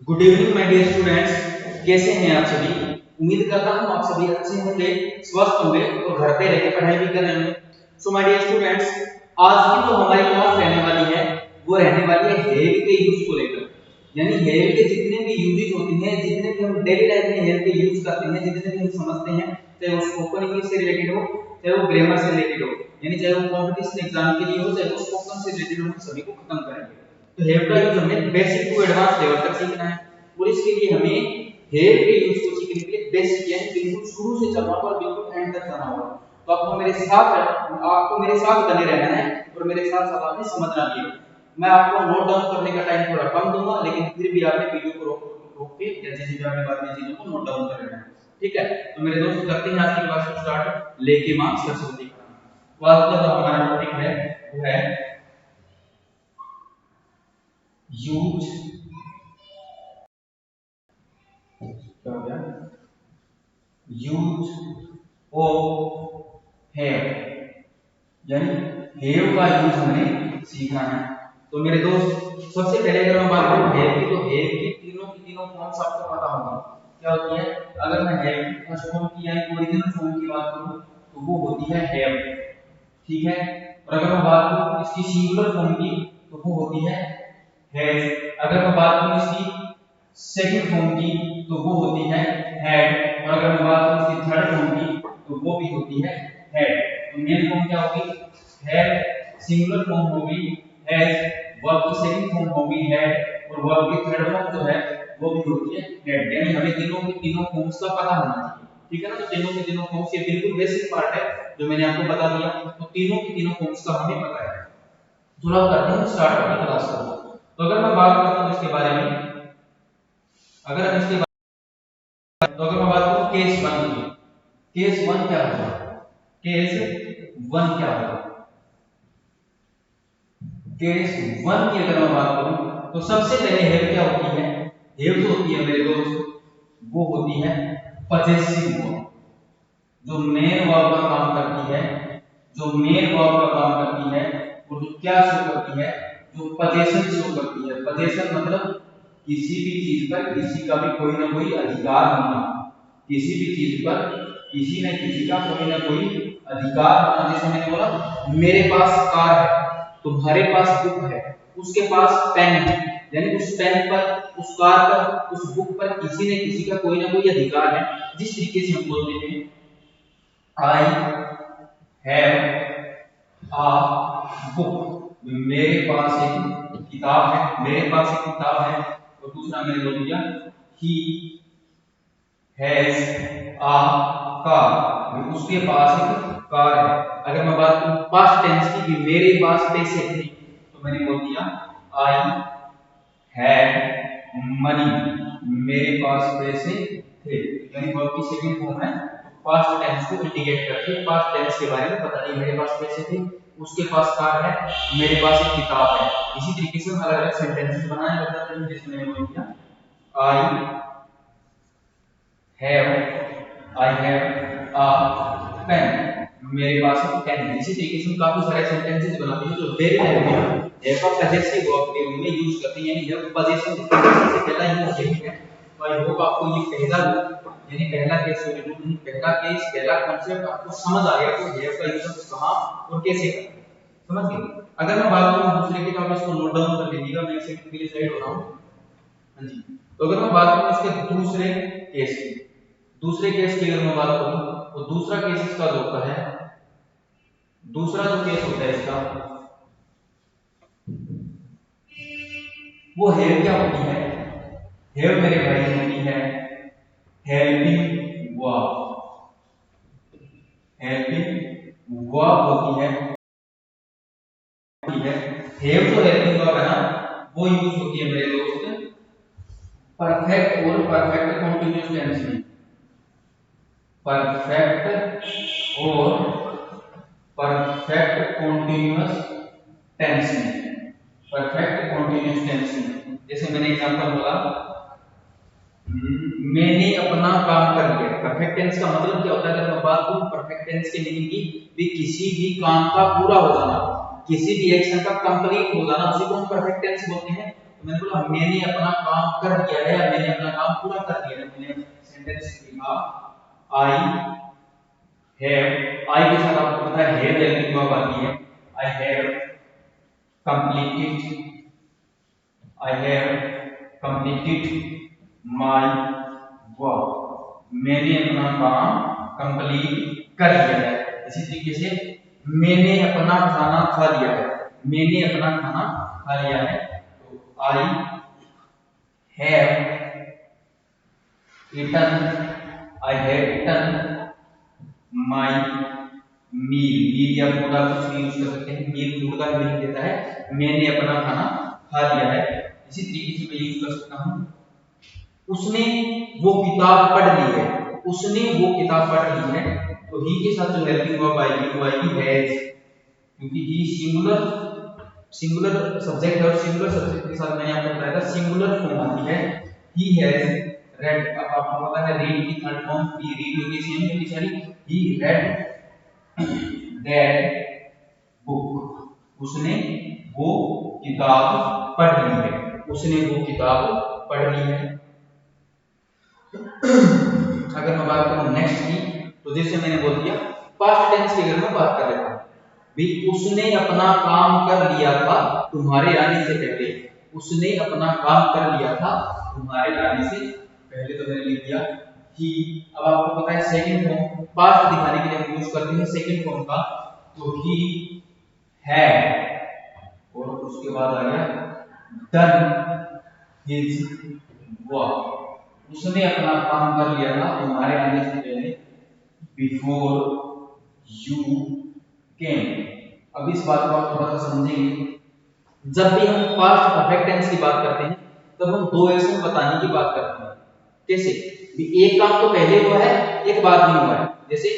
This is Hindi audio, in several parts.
Good evening my dear students, कैसे हैं आप सभी। उम्मीद करता हूं आप सभी अच्छे होंगे, स्वस्थ होंगे और घर पे रहकर पढ़ाई भी कर रहे होंगे। सो माय डियर स्टूडेंट्स, आज की जो हमारी क्लास रहने वाली है वो रहने वाली है हेयर के यूज को लेकर। यानी हेयर के जितने भी यूजेस होते हैं, जितने भी हम डेली लाइफ में हेयर के यूज करते हैं, जितने भी हम समझते हैं, चाहे वो स्पोकन इंग्लिश से रिलेटेड हो, चाहे वो ग्रामर से रिलेटेड हो, यानी चाहे वो कंपटीशन एग्जाम के लिए हो, चाहे वो स्पोकन से रिलेटेड हो, सभी को खत्म करेंगे। तो हेयर का यूज हमें बेसिक टू एडवांस लेवल तक सीखना है और इसके लिए हमें हेयर के यूज को सीखने के लिए बेसिक यानी बिल्कुल शुरू से चलना होगा और बिल्कुल एंड तक जाना होगा। तो आपको मेरे साथ बने रहना है और मेरे साथ साथ आपने समझना भी है। मैं आपको नोट डाउन करने का टाइम थोड़ा कम दूंगा, लेकिन फिर भी आपने वीडियो को रोक के या जैसे भी आपने बाद में चीजों को नोट डाउन कर लेना है। ठीक है, तो मेरे दोस्त करते हैं आज की क्लास को स्टार्ट। लेके मां सरस्वती तो आज का जो हमारा टॉपिक है वो है यूज क्या हो गया यूज ऑफ हेयर, यानी हेयर का यूज हमें सीखना है। तो मेरे दोस्त सबसे पहले अगर मैं बात करूं हेयर की, तो हेयर की तीनों फॉर्म्स आपको पता होगा क्या होती है। अगर मैं हेयर की फर्स्ट फॉर्म की यानी ओरिजिनल फॉर्म की बात करूं तो वो होती है हेयर, ठीक है। और अगर मैं बात करूं इसकी सिंगुलर फॉर्म की तो वो होती है हेड। अगर मैं बात करूं इसकी सेकंड फॉर्म की तो वो होती है हेड, और अगर मैं बात करूं इसकी थर्ड फॉर्म की तो वो भी होती है हेड। तो मेन फॉर्म क्या होगी हेड, सिंगुलर फॉर्म होगी हेड, वर्ब की सेकंड फॉर्म होगी हेड और वर्ब की थर्ड फॉर्म जो है वो भी होती है हेड। यानी हमें तीनों के तीनों फॉर्म्स का पता होना चाहिए, ठीक है ना। तो तीनों के तीनों फॉर्म्स ये बिल्कुल बेसिक पार्ट है जो मैंने आपको बता दिया। तो तीनों के तीनों फॉर्म्स का हमें पता है। चलो अब करते हैं स्टार्ट अपनी क्लास को। तो अगर मैं बात करता हूं इसके बारे में, अगर हम इसके तो अगर मैं बात करूं केस 1 की, केस 1 क्या होगा, केस 1 क्या होगा, केस 1 की अगर मैं बात करूं तो सबसे पहले हेल्प क्या होती है, हेल्प जो होती है मेरे दोस्त वो होती है पजेसिव वर्ब, जो मेन वर्ब का काम करती है, जो मेन वर्ब का काम करती है और जो क्या शो करती है, जो पजेशन शो करती है। पजेशन मतलब किसी भी चीज पर किसी का भी कोई ना कोई अधिकार होना, किसी भी चीज पर किसी न किसी का कोई ना कोई अधिकार होना। जैसे मैंने बोला मेरे पास कार है, तुम्हारे पास बुक है, उसके पास पेन है, यानी उस पेन पर, उस कार पर, उस बुक पर किसी न किसी का कोई ना कोई अधिकार है। जिस तरीके से हम बोलते हैं आई हैव अ बुक, मेरे पास एक किताब है, मेरे पास एक किताब है। और दूसरा मैंने बोल दिया ही हैज अ कार, उसके पास एक कार है। अगर मैं बात करूं पास्ट टेंस की कि मेरे पास पैसे थे तो मैंने बोल दिया आई हैड मनी, मेरे पास पैसे थे। यानी वर्ब की सेकंड फॉर्म है, पास्ट टेंस को इंडिकेट करती है, पास्ट टेंस के बारे में बता रही है। मेरे पास पैसे थे, उसके पास कार है, मेरे पास एक किताब है। इसी तरीके से हम अलग-अलग सेंटेंसेस बनाने लग जाते हैं। जैसे मैंने बोल दिया आई हैव अ पेन, मेरे पास एक पेन है। इसी तरीके से हम काफी सारे सेंटेंसेस बनाते हैं जो डेली लाइफ में हम हैव का पजेसिव वर्ब के रूप में यूज करते हैं। यानी हैव पजेसिव से पहला यूज यही है। तो आई होप आपको ये पहला यानी पहला केस रूल नहीं, पहला केस, पहला कांसेप्ट आपको समझ आ गया तो हैव का यूज कहां और कैसे करते हैं, समझ गए। अगर मैं बात करूं दूसरे के, तो आप इसको नोट डाउन कर लीजिएगा, मैं एक सेकंड के लिए साइड हो रहा हूं। हां जी, तो अगर मैं बात करूं इसके दूसरे केस की, दूसरे केस की अगर मैं बात करूं तो दूसरा केस इसका जो होता है, दूसरा जो केस होता है इसका वो हेल्प क्या होती है, हेल्प मेरे भाई होती है हेल्पिंग वर्ब, हेल्पिंग वर्ब होती है। हेल्प जो हेल्पिंग वर्ब है ना वो यूज होती है मेरे दोस्त परफेक्ट और परफेक्ट कंटीन्यूअस टेंस में, परफेक्ट और परफेक्ट कंटीन्यूअस टेंस में, परफेक्ट कंटीन्यूअस टेंस में। जैसे मैंने एग्जांपल बोला मैंने अपना काम कर लिया। परफेक्ट टेंस का मतलब क्या होता है, अगर मैं बात करूं परफेक्ट टेंस के मीनिंग की, भी किसी भी काम का पूरा हो जाना, किसी भी एक्शन का कंप्लीट हो जाना, उसी को हम परफेक्ट टेंस बोलते हैं। तो मैंने बोला मैंने अपना काम कर दिया है या मैंने अपना काम पूरा कर दिया है। मैंने सेंटेंस लिखा आई हैव, आई के साथ आपको पता है हैव हेल्पिंग वर्ब आती है। I have completed, I have completed my work, मैंने अपना काम कंप्लीट कर दिया है। इसी तरीके से मैंने अपना खाना खा लिया है, मैंने अपना खाना खा लिया है। तो I have eaten, I have eaten my meal, meal या फूड आप कुछ भी यूज कर सकते हैं, meal फूड का मीनिंग देता है मैंने अपना खाना खा लिया है। इसी तरीके से मैं यूज कर सकता हूं उसने वो किताब पढ़ ली है, उसने वो किताब पढ़ ली है। तो ही के साथ जो हेल्पिंग वर्ब आएगी वो आएगी हैज, क्योंकि ही सिंगुलर सब्जेक्ट है और सिंगुलर सब्जेक्ट के साथ मैंने आपको बताया था सिंगुलर फॉर्म आती है। ही हैज रेड, अब आपको पता है रीड की थर्ड फॉर्म ही रीड होती है सेम होती सारी। ही रेड दैट बुक, उसने वो किताब पढ़ ली है, उसने वो किताब पढ़ ली है। अगर मैं बात करूं नेक्स्ट की, तो जैसे मैंने बोल दिया पास्ट टेंस की अगर मैं बात कर लेता हूं भी उसने अपना काम कर लिया था तुम्हारे आने से पहले, उसने अपना काम कर लिया था तुम्हारे आने से पहले। तो मैंने लिख दिया ही। अब आपको पता है सेकंड फॉर्म पास्ट दिखाने के लिए हम यूज करते हैं सेकंड फॉर्म का, तो ही हैड और उसके बाद आ गया डन हिज वर्क, उसने अपना काम कर लिया था तुम्हारे आने से पहले बिफोर यू केम। अब इस बात को आप थोड़ा सा समझेंगे, जब भी हम पास्ट परफेक्ट टेंस की बात करते हैं तब हम दो एक्शन बताने की बात करते हैं। कैसे भी एक काम तो पहले हुआ है एक बाद में हुआ है। जैसे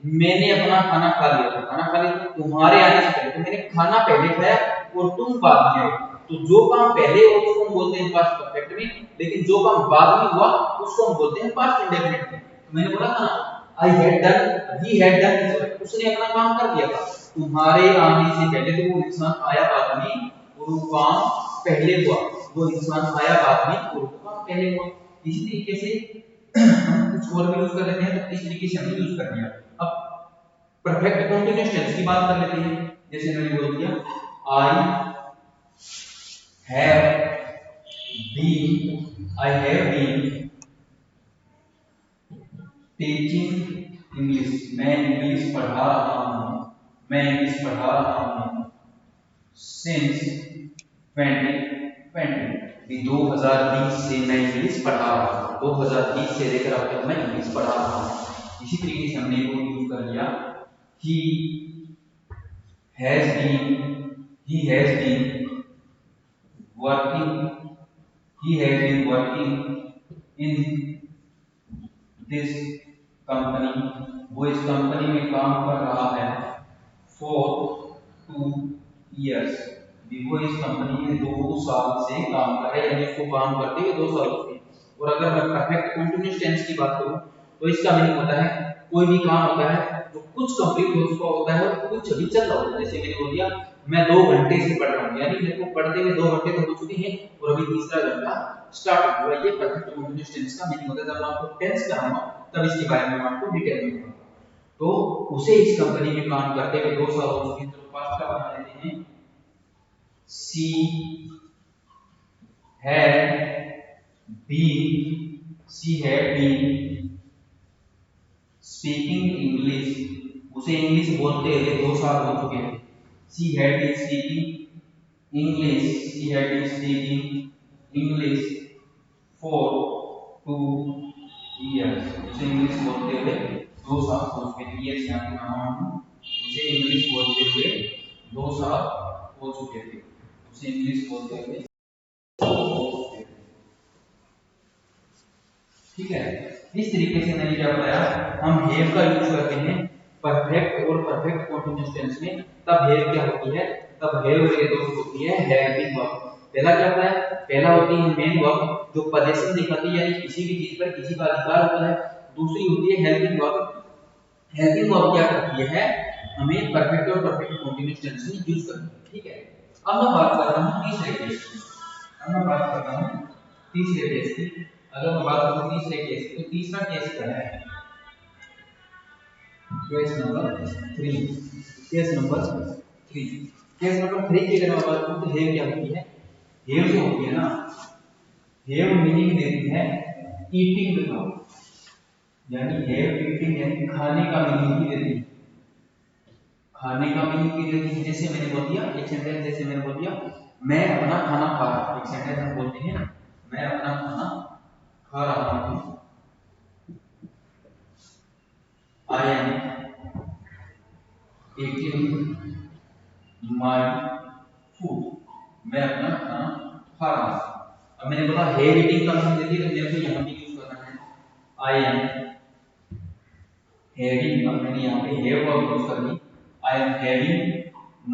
मैंने अपना खाना खा लिया था, खाना खा लिया तुम्हारे आने से पहले, तो मैंने खाना पहले खाया और तुम बाद में आए। तो जो काम पहले हो उसको हम बोलते हैं पास्ट परफेक्ट में, लेकिन जो काम बाद में हुआ उसको हम बोलते हैं पास्ट इंडेफिनिट में। तो मैंने बोला था ना I had done, he had done, उसने अपना काम कर दिया था तुम्हारे आने से पहले। तो वो इंसान आया बाद में और वो काम पहले हुआ, वो इंसान आया बाद में और वो काम पहले हुआ। इसी तरीके से हम कुछ और भी यूज कर लेते हैं, तो इस तरीके से हमने यूज कर लिया। अब परफेक्ट कंटीन्यूअस टेंस की बात कर लेते हैं। जैसे मैंने बोल दिया I have been teaching English, मैं इंग्लिश पढ़ा रहा हूं, मैं इंग्लिश पढ़ा रहा हूं सिंस 2020, 2020 से मैं इंग्लिश पढ़ा रहा हूं, 2020 से लेकर अब तक मैं इंग्लिश पढ़ा रहा हूं। इसी तरीके से हमने वो यूज कर लिया he has been working, he has been working in this company, वो इस कंपनी में काम कर रहा है for 2 years, वो इस कंपनी में 2 साल से काम कर रहा है, यानी उसको काम करते हुए 2 साल हो गए। और अगर मैं परफेक्ट कंटीन्यूअस टेंस की बात करूं तो इसका मीनिंग होता है कोई भी काम होता है जो कुछ कंप्लीट हो चुका होता है और कुछ अभी चल रहा होता है। जैसे मैंने बोल दिया मैं 2 घंटे से पढ़ रहा हूं, यानी मेरे को पढ़ते हुए 2 घंटे तो हो चुके हैं और अभी तीसरा घंटा स्टार्ट हुआ। ये परफेक्ट कंटीन्यूअस टेंस का मीनिंग होता है। जब मैं आपको टेंस कराऊंगा तब इसके बारे में मैं आपको डिटेल में बताऊंगा। तो उसे इस कंपनी में काम करते हुए 2 साल हो चुके हैं, तो पास्ट का बना लेते हैं she had been speaking English, उसे इंग्लिश बोलते हुए 2 साल हो चुके हैं। she had been speaking English for 2 years, उसे इंग्लिश बोलते हुए 2 साल हो चुके हैं। ये यहाँ पे नाम हूं, उसे इंग्लिश बोलते हुए 2 साल हो चुके थे, उसे इंग्लिश बोलते हुए। ठीक है, इस तरीके से मैंने क्या बताया हम हैव का यूज करते हैं परफेक्ट और परफेक्ट कंटीन्यूअस टेंस में। तब हैव क्या होती है, तब हैव मेरे दोस्त होती है हेल्पिंग वर्ब। पहला क्या होता है, पहला होती है मेन वर्ब जो पोजीशन दिखाती है, यानी किसी भी चीज पर किसी का अधिकार होता है। दूसरी होती है हेल्पिंग वर्ब। हेल्पिंग वर्ब क्या करती है, हमें परफेक्ट और परफेक्ट कंटीन्यूअस टेंस में यूज करनी है। ठीक है, अब मैं बात कर रहा हूं तीसरे केस की। अब मैं बात करता हूँ तीसरे केस की। अगर मैं बात करूँ तीसरे केस की, तो तीसरा केस क्या है? Case number 3। Case number 3। Case number 3 की अगर मैं बात करूँ तो हेव क्या होती है? हेव जो होती है ना, हेव मीनिंग देती है ईटिंग का, यानी हेव ईटिंग यानी खाने का मीनिंग ही देती है। खाने का मीनिंग की देती है। जैसे मैंने बोल दिया एक सेंटेंस, जैसे मैंने बोल दिया मैं अपना खाना खा रहा हूँ। एक सेंटेंस हम बोलते हैं ना, मैं अपना खाना खा रहा हूँ। I am eating my food, मैं अपना खाना खा रहा हूँ। अब मैंने बोला हैव ईटिंग का मीनिंग देती है, तो मेरे को यहाँ पे यूज करना है आई एम हैविंग। अब मैंने यहाँ पे हैव वर्ब यूज कर दी, I am having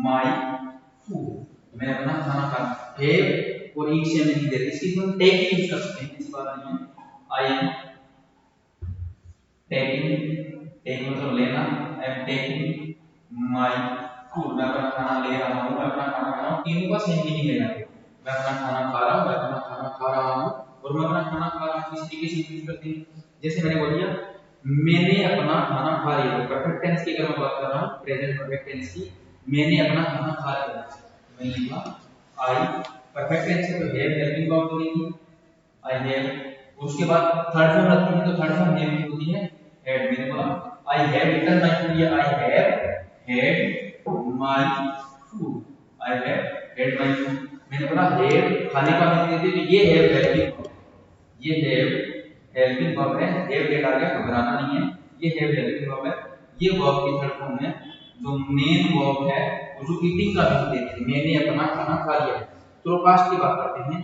my food, मैं अपना खाना खा रहा हूँ। हैव और ईट से नहीं देते, इसकी हम टेक यूज कर सकते हैं, ऐसी बात नहीं है। आई एम टेकिंग, टेक मतलब लेना, आई एम टेकिंग माय फूड, मैं अपना खाना ले रहा हूँ, मैं अपना खाना खा रहा हूँ। तीनों का सेम मीनिंग लेना है। मैं अपना खाना खा रहा हूँ, मैं अपना खाना खा रहा हूँ और मैं अपना खाना खा रहा हूँ, इस तरीके से यूज करते हैं। जैसे मैंने बोल दिया मैंने अपना खाना खा लिया, परफेक्ट टेंस की अगर मैं बात कर रहा हूँ, प्रेजेंट परफेक्ट टेंस की, मैंने अपना खाना खा लिया, मैंने लिखा आई। परफेक्ट टेंस से तो हैव हेल्पिंग वर्ब बनेगी आई हैव, उसके बाद थर्ड फॉर्म रखते हैं तो थर्ड फॉर्म हैव की होती है हैड। मैंने बोला I have eaten my food, या I have had my food, I have had my food. मैंने बोला हैव खाने का मीनिंग देते तो ये हैव हेल्पिंग, ये हैव हेल्पिंग वर्ब है। हैव हेड आ गया, घबराना नहीं है, ये हैव हेल्पिंग वर्ब है। ये वर्ब की थर्ड फॉर्म है जो मेन वर्ब है और जो ईटिंग का मीनिंग देती है। मैंने अपना खाना खा लिया। तो पास्ट की बात करते हैं,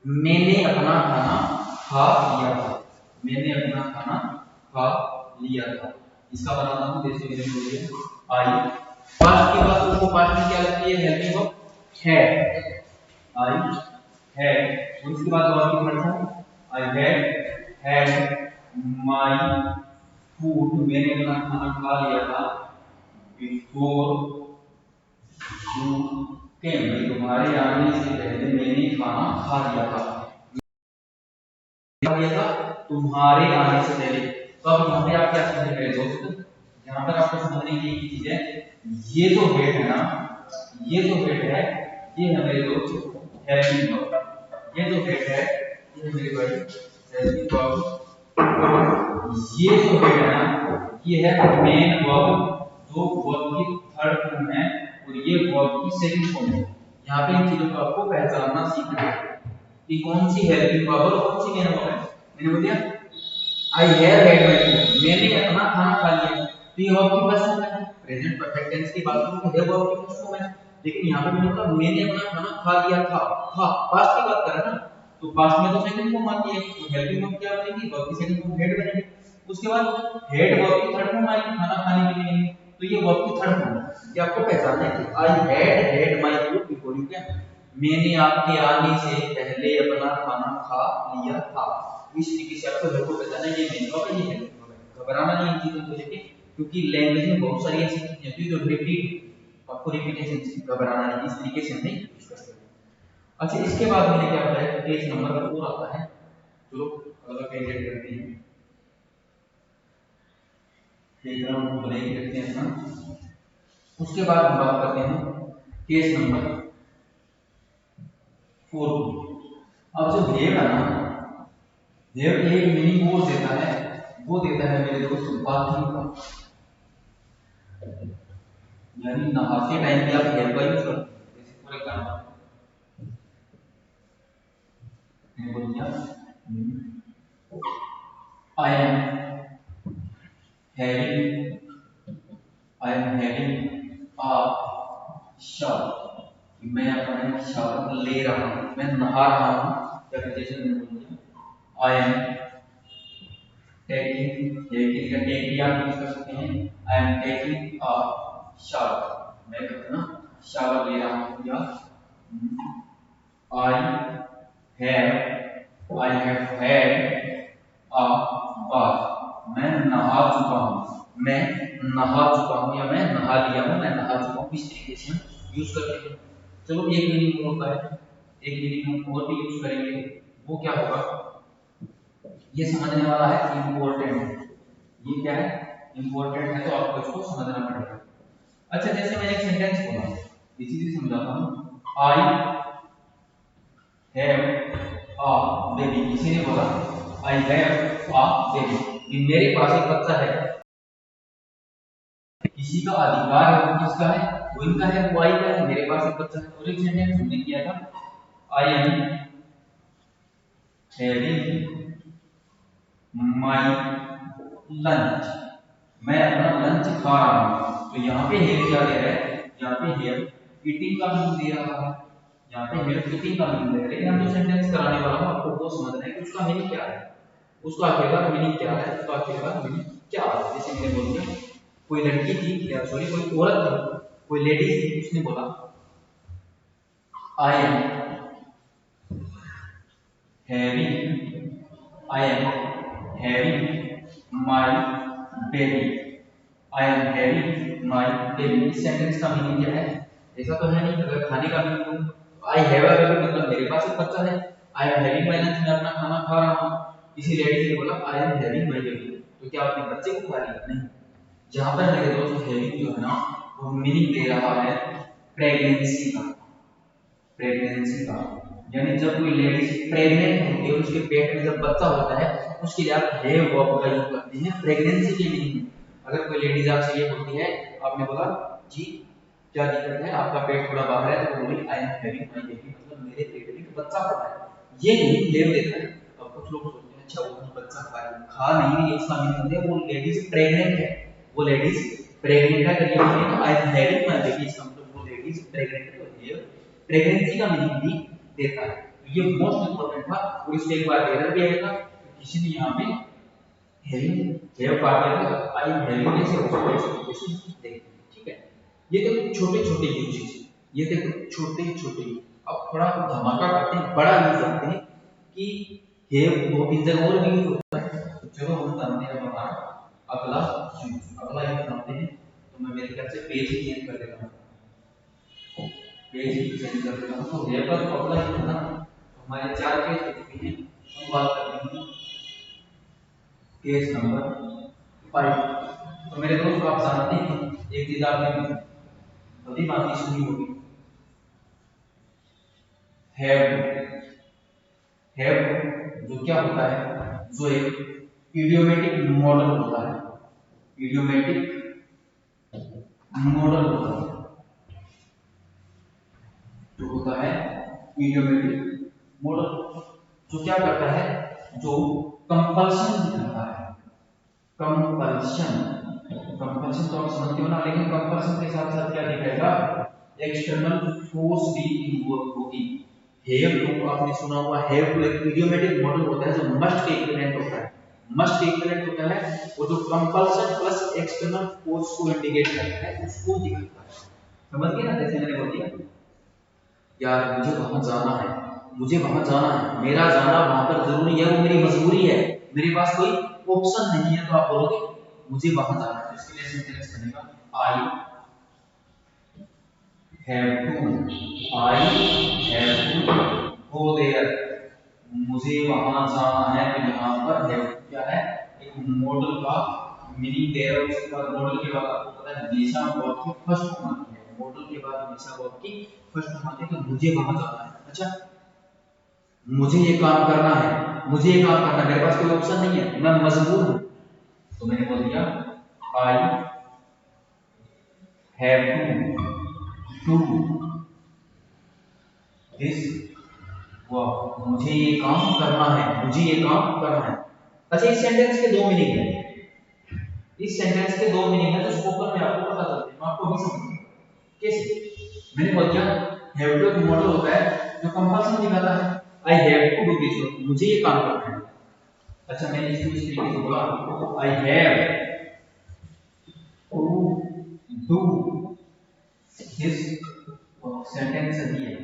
मैंने अपना खाना खा लिया था, मैंने अपना खाना खा लिया था। इसका बनाता हूं, जैसे मैंने बोल दिया आई। पास्ट की बात करूं तो पास्ट में क्या लगती है? हेल्पिंग वर्ब है, आई हैड। उसके बाद वर्ब की third form I had my food, मैंने अपना खाना खा लिया था बिफोर यू केम, तुम्हारे आने से पहले मैंने खाना खा लिया था। किया था तुम्हारे आने से पहले। तो अब यहाँ पे आप क्या समझे मेरे दोस्त? यहाँ पर आपको समझने की एक चीज है, ये जो हेड है ना, ये जो हेड है, ये है मेरे दोस्त हेल्पिंग वर्ब। ये जो हेड है, ये है मेरे भाई हेल्पिंग वर्ब। ये जो हेड है ना, ये है मेन वर्ब, जो वर्ब की थर्ड फॉर्म है और ये वर्ब की सेकंड फॉर्म है। यहाँ पे इन चीजों को आपको पहचानना सीखना है कि कौन सी हेल्पिंग वर्ब और कौन सी मेन वर्ब है। मैंने बोल दिया I have had my food, मैंने अपना खाना खा लिया, तो ये वर्ब की फर्स्ट फॉर्म है। प्रेजेंट परफेक्ट टेंस की बात करूं तो हैव वर्ब की फर्स्ट फॉर्म है, लेकिन यहां पे मैंने बोला मैंने अपना खाना खा लिया था। पास्ट की बात कर रहा है ना, तो पास्ट में तो सेकंड फॉर्म आती है, तो हेल्पिंग वर्ब क्या बनेगी? वर्ब की सेकंड फॉर्म हेड बनेगी। उसके बाद हेड वर्ब की थर्ड फॉर्म आएगी, खाना खाने के लिए, तो ये वर्ब की थर्ड फॉर्म है। ये आपको पहचानना है कि I had my food before you came, मैंने आपके आने से पहले अपना खाना खा लिया था। इस तरीके से आपको हेड को पहचानना है, ये मेन वर्ब है, ये हेल्पिंग वर्ब है। घबराना नहीं इन चीजों को लेके, क्योंकि लैंग्वेज में बहुत सारी ऐसी चीजें होती है जो रिपीट, आपको रिपीटेशन से घबराना नहीं, इस तरीके से हमने यूज कर सकते हैं। अच्छा, इसके बाद मैंने क्या बताया, पेज नंबर 4 आता है। चलो अगला पेज रेड करते हैं, बैकग्राउंड ब्लैक रखते हैं अपना। उसके बाद हम बात करते हैं केस नंबर 4 की। अब जो हेड है ना, हेड एक मीनिंग वो देता है, वो देता है मेरे दोस्त बाथरूम का, यानी नहाते टाइम भी आप हेड का यूज करते हैं। जैसे फॉर एग्जांपल मैंने बोल दिया I am having, I am having a shower, मैं अपना शावर ले रहा हूँ, मैं नहा रहा हूँ। या फिर जैसे मैंने बोल दिया आई एम टेकिंग, टेकिंग का टेक भी आप यूज कर सकते हैं। I am taking a shower, मैं अपना शावर ले रहा हूँ। या I I have had a bath, मैं नहा चुका हूँ, मैं नहा चुका हूँ, या मैं नहा लिया हूँ, मैं नहा चुका हूँ। इस तरीके से हम यूज करते हैं। चलो एक मीनिंग होता है एक मीनिंग हम और भी यूज करेंगे, वो क्या होगा, ये समझने वाला है, इम्पोर्टेंट। ये क्या है, इम्पोर्टेंट है, तो आपको इसको समझना पड़ेगा। अच्छा, जैसे मैंने एक सेंटेंस बोला, इसी से समझाता हूँ। आई हैव अ बेबी, किसी ने बोला आई हैव अ बेबी, मेरे पास एक बच्चा है। किसी का अधिकार है, वो किसका है, वो इनका है, वो आई का है, मेरे पास एक बच्चा है। और एक सेंटेंस हमने किया था, आई एम हैविंग माय लंच, मैं अपना लंच खा रहा हूँ। तो यहाँ पे हेयर क्या दे रहा है, यहाँ पे हेयर ईटिंग का मीनिंग दे रहा है, यहाँ पे हेयर ईटिंग का मीनिंग दे रहा है। लेकिन हम जो सेंटेंस कराने वाला हूँ आपको वो समझना है कि उसका मीनिंग क्या है, उसका आखिरकार मीनिंग क्या है, उसका आखिरकार मीनिंग क्या है। जैसे मैंने बोल दिया, कोई लड़की थी, या सॉरी कोई औरत थी, कोई लेडीज थी, उसने बोला आई am having I am having my baby, I am having my baby. इस सेंटेंस का मीनिंग क्या है, ऐसा तो है नहीं, अगर खाने का meaning I have a baby मतलब मेरे पास एक बच्चा है, आई एम हैविंग माय लंच मैं अपना खाना खा रहा हूँ। किसी लेडीज ने बोला आई एम हैविंग माय बेबी, तो क्या आपने बच्चे को खा लिया, नहीं। जहां पर मेरे दोस्त हैविंग जो है ना, वो मीनिंग दे रहा है प्रेगनेंसी का, प्रेगनेंसी का, यानी जब कोई लेडीज प्रेग्नेंट होती है, उसके पेट में जब बच्चा होता है, उसके लिए आप हैव वर्ब का यूज करते हैं प्रेगनेंसी के मीनिंग में। अगर कोई लेडीज आपसे ये बोलती है, आपने बोला जी क्या दिक्कत है, आपका पेट थोड़ा बाहर है, तो वो बोली आई एम हैविंग माय बेबी मतलब मेरे पेट में एक बच्चा हो रहा है, ये मीनिंग हैव देता है। अब कुछ लोग सोचते हैं अच्छा वो तो बच्चा खा रही है, खा नहीं रही है, इसका मीनिंग है वो लेडीज प्रेग्नेंट है, वो लेडीज प्रेग्नेंट है, तो ये meaning I am having my baby, इसका मतलब वो लेडीज प्रेग्नेंट है, तो हैव प्रेगनेंसी का मीनिंग भी देता है। तो ये मोस्ट इंपॉर्टेंट था, और इससे एक बार एरर भी आएगा, किसी ने यहाँ पे हैविंग हैव काट दिया था, आई एम हैविंग कैसे हो सकता है, इस तरीके से देखते हैं, ठीक है। ये तो छोटे छोटे यूजेस, ये देखो छोटे छोटे। अब थोड़ा धमाका करते हैं, बड़ा यूज करते हैं कि हैव दो तीन जगह और भी यूज होता है। तो चलो हम जानते हैं हमारा अगला यूज, अगला यूज जानते हैं। तो मैं मेरे ख्याल से पेज ही चेंज कर देता हूँ, पेज ही चेंज कर देता हूँ। तो हैव का जो अगला यूज है ना, हमारे चार केस हो चुके हैं, हम बात करते हैं केस नंबर 5। तो मेरे दोस्त आप जानते हैं एक चीज आपने बड़ी बात सुनी होगी, हैव, हैव जो क्या होता है, जो एक इडियोमेटिक मॉडल होता है, इडियोमेटिक मॉडल होता है, जो होता है इडियोमेटिक मॉडल, जो क्या करता है, जो कंपल्शन दिखाता है, कंपल्शन, कंपल्शन तो आप समझते हो ना, लेकिन कंपल्शन के साथ साथ क्या दिखाएगा, एक्सटर्नल फोर्स भी इन्वॉल्व होगी। हैव टू आपने सुना हुआ, हैव टू एक इडियोमेटिक मॉडल होता है जो मस्ट के इक्विवेलेंट होता है, मस्ट के इक्विवेलेंट होता है, वो जो कंपल्शन प्लस एक्सटर्नल फोर्स को इंडिकेट करता है, उसको दिखाता है। समझ गए ना, जैसे मैंने बोल दिया यार मुझे वहां जाना है, मुझे वहां जाना है, मेरा जाना वहां पर जरूरी है, वो मेरी मजबूरी है, मेरे पास कोई ऑप्शन नहीं है, तो आप बोलोगे मुझे वहां जाना है, तो इसके लिए सेंटेंस बनेगा I have to, I have to go there, मुझे वहां जाना है। तो यहाँ पर हैव टू क्या है, एक मॉडल का मीनिंग दे रहा है। उसके बाद मॉडल के बाद आपको पता है हमेशा वर्ब की फर्स्ट फॉर्म आती है, मॉडल के बाद हमेशा वर्ब की फर्स्ट फॉर्म आती है, तो मुझे वहां जाना है। अच्छा, मुझे ये काम करना है, मुझे ये काम करना है, मेरे पास कोई ऑप्शन नहीं है, मैं मजबूर हूं, तो मैंने बोल दिया I have to do this work, मुझे ये काम करना है, मुझे ये काम करना है। अच्छा, इस सेंटेंस के दो मीनिंग है, इस सेंटेंस के दो मीनिंग है, जो स्पोकन में आपको पता चलते हैं, मैं आपको भी समझाऊंगा कैसे। मैंने बोल दिया हैव टू एक मॉडल होता है जो कंपल्सन दिखाता है, I have to do this work, मुझे ये काम करना है। अच्छा, मैंने इसको इस तरीके से बोला I have to do this, sentence सही है,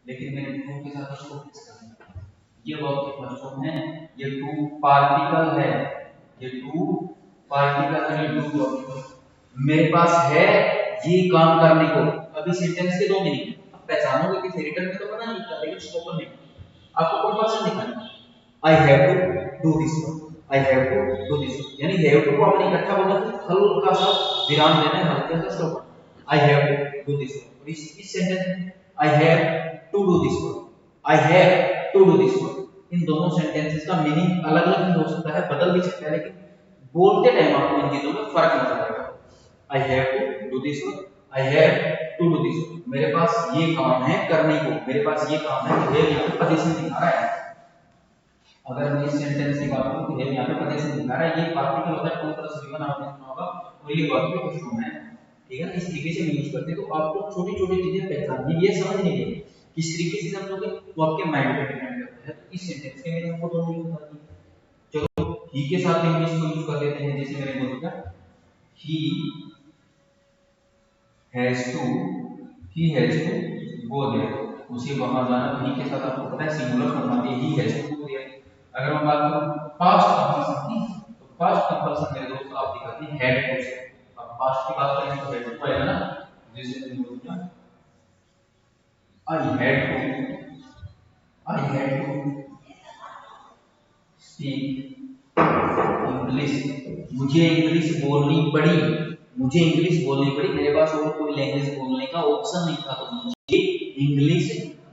लेकिन मैंने टू के साथ उसको फिक्स कर दिया, ये वर्ब की फर्स्ट फॉर्म है, ये टू पार्टिकल है, ये टू पार्टिकल है, ये डू वर्ब, मेरे पास है ये काम करने को। अभी सेंटेंस के दो मीनिंग, पहचानोगे कि रिटर्न में तो पता नहीं था, लेकिन स्पोकन में आपको कंपल्सन दिखाना है। I have to do this work, I have to do this, यानी हैव टू को आपने इकट्ठा बोला तो हल्का सा विराम देना है, हल्का सा stop. I have to do this work, इस सेंटेंस में I have to do this work, I have to do this work, इन दोनों सेंटेंसेस का मीनिंग अलग अलग भी हो सकता है, बदल भी सकता है, लेकिन बोलते टाइम आपको इन चीजों में फर्क नजर आएगा। I have to do this work, I have to do this work, मेरे पास ये काम है करने को, मेरे पास ये काम है, ये यहाँ पे पोजीशन दिखा रहा है। अगर मैं इस सेंटेंस की बात करूं तो यहाँ पे पोजीशन दिखा रहा है, ये पार्टिकल होता है 2 + v1 आपने सुना होगा, और ये वर्ब के कुछ फॉर्म है, ठीक है ना। इस तरीके से हम यूज करते हैं, तो आपको छोटी छोटी चीजें पहचाननी है, समझनी है, किस तरीके से समझोगे वो आपके माइंड पे डिपेंड करता है। तो इस सेंटेंस के मैंने आपको दोनों यूज बता दिए। चलो ही के साथ हम इसको यूज कर लेते हैं, जैसे मैंने बोल दिया he has to go there, उसे वहां जाना, ही के साथ आपको पता है सिंगुलर फॉर्म आती है, he has to go there. अगर हम बात करें पास्ट कंपल्सन की, तो पास्ट कंपल्सन मेरे दोस्त आप दिखाते हैं हैड टू से। अब पास्ट की बात करें तो हैड टू आएगा ना, जैसे मैंने बोल दिया I had to speak English, मुझे इंग्लिश बोलनी पड़ी, मुझे इंग्लिश बोलनी पड़ी, मेरे पास और कोई लैंग्वेज बोलने का ऑप्शन नहीं था, तो मुझे इंग्लिश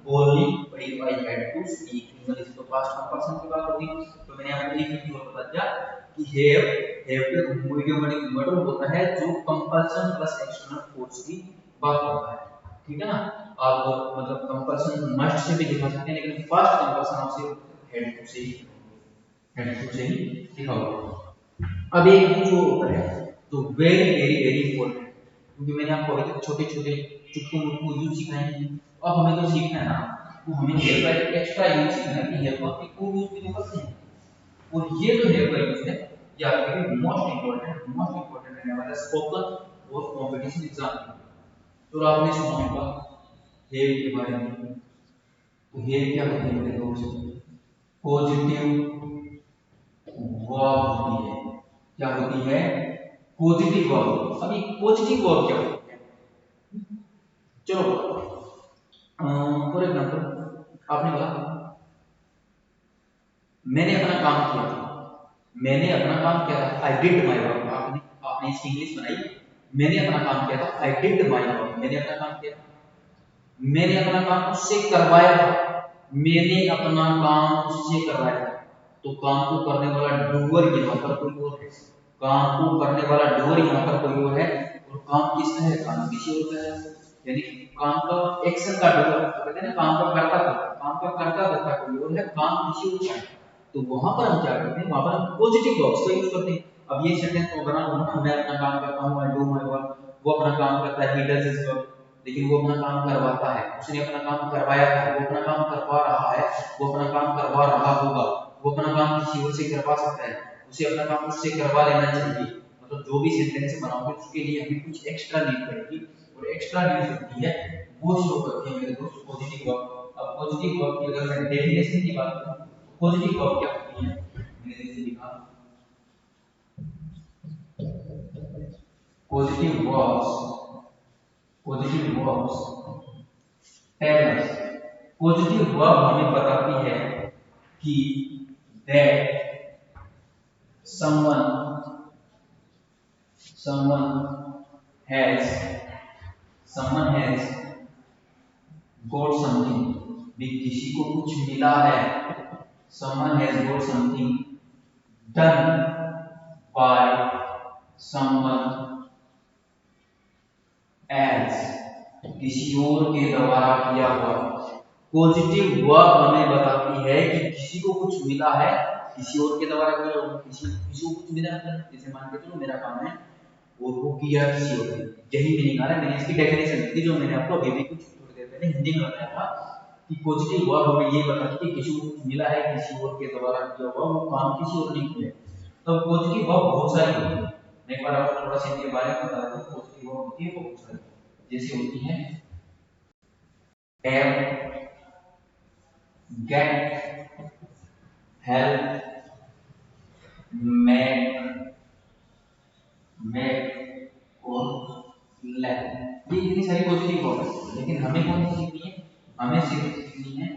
बोलनी पड़ी। I had to speak English, तो पास्ट कंपल्सन की बात होगी। तो मैंने आपको एक चीज और बता दिया कि हैव पे मीडियम मॉडल होता है जो कंपल्सन प्लस एक्सटर्नल फोर्स की बात करता है, ठीक है ना। आप मतलब कंपल्सन मस्ट से भी दिखा सकते हैं, लेकिन फर्स्ट कंपल्सन आप सिर्फ हैड टू से ही दिखाओगे। अब एक जो होता है तो वेरी वेरी वेरी इंपॉर्टेंट, क्योंकि मैंने आपको अभी तक छोटे छोटे चुटकू मुटकू यूज सिखाए हैं, अब हमें तो सीखना है ना, तो हमें हेयर का एक एक्स्ट्रा यूज सीखना है कि हेयर का एक यूज भी तो करते हैं, और ये जो हेयर का यूज है ये आपके लिए मोस्ट इंपॉर्टेंट रहने वाला है स्पोकन और कॉम्पिटिशन एग्जाम में। तो आपने सुना होगा हेयर के बारे में, तो हेयर क्या होती है मेरे दोस्त, पॉजिटिव वर्ब होती है। क्या होती है? Positive verb. अभी पॉजिटिव वर्ब क्या होती है, चलो फॉर एग्जांपल आपने बोला मैंने अपना काम किया था, मैंने अपना काम किया था, आई डिड माय वर्क। आपने आपने इसकी इंग्लिश बनाई, मैंने अपना काम किया था, आई डिड माय वर्क, मैंने अपना काम किया था, मैंने अपना काम उससे करवाया था, मैंने अपना काम उससे करवाया था। तो काम को करने वाला डूअर यहाँ पर कोई और है, काम को करने वाला डूअर यहाँ पर कोई और है, और काम किसका है, काम किसी और का है। यानी काम का एक्शन का डूअर, कहते हैं ना काम का करता था, काम का करता था कोई और है, काम किसी और का है। तो वहां पर हम क्या करते हैं, वहां पर हम पॉजिटिव वर्ब्स का यूज करते हैं। अब ये सेंटेंस को बना लो ना, मैं अपना काम करता हूं, आई डू माय वर्क, वो अपना काम करता है, ही डज हिज वर्क, लेकिन वो अपना काम करवाता है, उसने अपना काम करवाया था, वो अपना काम करवा रहा है, वो अपना काम करवा रहा होगा, वो अपना काम किसी और से करवा सकता है, उसे अपना काम उससे करवा लेना चाहिए। मतलब जो भी सेंटेंस बनाओगे उसके लिए हमें कुछ एक्स्ट्रा नीड पड़ेगी, और एक्स्ट्रा नीड होती है वो शो करती है मेरे दोस्त पॉजिटिव वर्ब। अब पॉजिटिव वर्ब की अगर मैं डेफिनेशन की बात करूं, पॉजिटिव वर्ब क्या होती है, मैंने जैसे लिखा positive verbs, positive verbs tell us, positive verb हमें बताती है कि that someone someone has someone has got something, भी किसी को कुछ मिला है, someone has got something done by someone else, किसी और के द्वारा किया हुआ। पॉजिटिव वर्ब हमें बताती है कि किसी को कुछ मिला है, किसी और के द्वारा किया हुआ, किसी को कुछ मिला है, जैसे मान के चलो मेरा काम है और वो किया किसी और ने, यही मीनिंग आ रहा है। मैंने इसकी डेफिनेशन दी थी जो मैंने आपको अभी भी कुछ थोड़ी देर पहले हिंदी में बताया था कि पॉजिटिव वर्ब हमें ये बताती है कि किसी को कुछ मिला है, किसी और के द्वारा किया हुआ, वो काम किसी और ने किया। तो पॉजिटिव वर्ब बहुत सारी होती है, मैं एक बार आपको थोड़ा सा इनके बारे में बता दूं। पॉजिटिव वर्ब होती है बहुत सारी, जैसे होती है have, get, help, make, और let, ये इतनी सारी पॉजिटिव वर्ब है, लेकिन हमें कौन सी सीखनी है, सीखनी है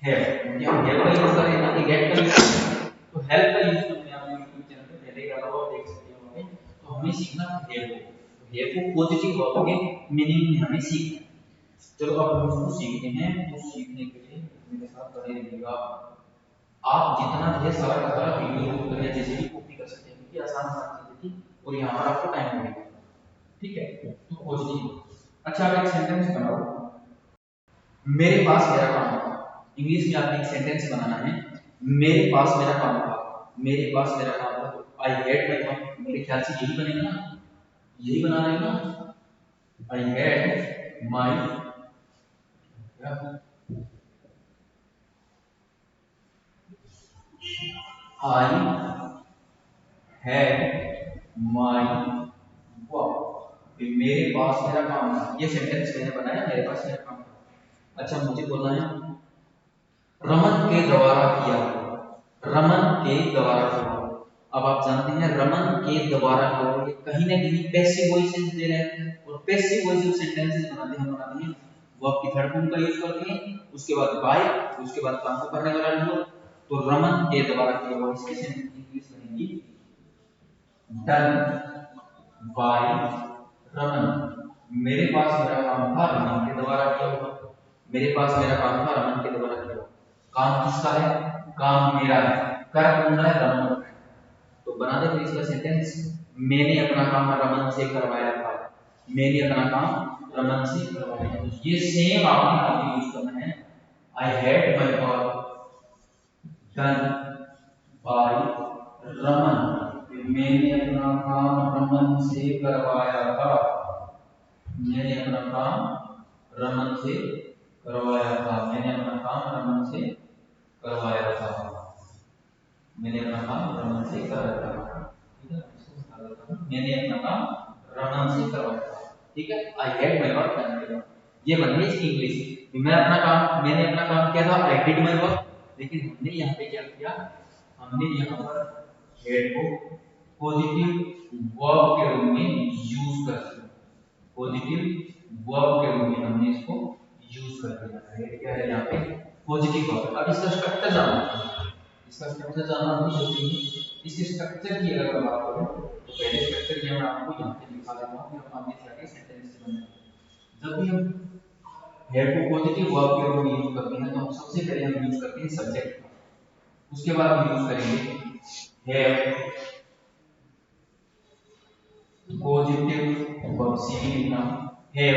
हैव, क्योंकि हम हैव का यूज कर रहे हैं ना कि गेट का यूज कर रहे हैं। तो हेल्प का यूज तो मैंने आपको YouTube चैनल पे पहले ही डाला हुआ देख सकते हो वहां पे। तो हमें सीखना हैव को, तो हैव को पॉजिटिव वर्ब के मीनिंग में हमें सीखना है। चलो अब हम उसको सीखते हैं। तो सीखने के लिए मेरे साथ बने रहिएगा। आप जितना ढेर सारा का सारा वीडियो वगैरह जैसे भी कॉपी कर सकते हैं, क्योंकि आसान आसान चीजें थी और यहाँ पर आपको टाइम लगेगा। ठीक है, तो पॉजिटिव। अच्छा, आप एक सेंटेंस बनाओ, मेरे पास मेरा काम था। इंग्लिश में आपने एक सेंटेंस बनाना है, मेरे पास मेरा काम था। मेरे पास मेरा काम था, तो आई हैड माय काम, मेरे ख्याल से यही बनेगा ना, यही बनाना है ना। I had my, I had my work, मेरे पास मेरा काम था। ये सेंटेंस मैंने बनाया, मेरे पास मेरा काम था। अच्छा, मुझे बोलना है रमन के द्वारा किया, रमन के द्वारा किया। अब आप जानते हैं रमन के द्वारा किया, ये कहीं ना कहीं पैसिव वॉइस दे रहे हैं, और पैसिव वॉइस सेंटेंसेस बनाते हैं वर्ब की थर्ड फॉर्म का यूज करते हैं, उसके बाद बाय, उसके बाद काम को करने वाला डूअर। तो रमन के द्वारा किया हुआ, इसकी सेंटेंस इंग्लिश बनेगी डन बाय रमन। मेरे पास मेरा काम था, रमन के द्वारा किया हुआ। मेरे पास मेरा काम था, रमन के द्वारा किया हुआ। काम किसका है? काम मेरा है। कर कौन रहा है? रमन। तो बना दे फिर इसका सेंटेंस, मैंने अपना काम रमन से करवाया था। मैंने अपना काम रमन से करवाया था। तो ये सेम आपने यूज करना है, I had my work done by Raman. मैंने अपना काम रमन से करवाया था। मैंने अपना काम रमन से करवाया था। मैंने अपना काम रमन से करवाया था। मैंने अपना काम रमन से करवाया था। ठीक है, मैंने अपना काम रमन से करवाया था। ठीक है, I had my work done. ये बन गई इसकी इंग्लिश। मैं अपना काम, मैंने अपना काम किया था, आई डिड माय वर्क। लेकिन हमने यहाँ पे क्या किया, हमने यहाँ पर हेड को पॉजिटिव वर्ब के रूप में यूज कर दिया। पॉजिटिव वर्ब के रूप में हमने इसको यूज कर दिया। हेड क्या है यहाँ पे? Positive verb. अब इसका स्ट्रक्चर जानना है, इसका स्ट्रक्चर जानना बहुत जरूरी है। इसके स्ट्रक्चर की अगर मैं बात करूं तो पहले स्ट्रक्चर ये मैं आपको यहाँ पे दिखा देता हूँ, फिर हम आगे जाके सेंटेंस बनाएंगे। जब भी हम हेड को पॉजिटिव वर्ब के रूप में यूज करते हैं, तो हम सबसे पहले हम यूज करते हैं सब्जेक्ट का। उसके बाद हम यूज करेंगे हैव पॉजिटिव वर्ब, सी लिखना, हैव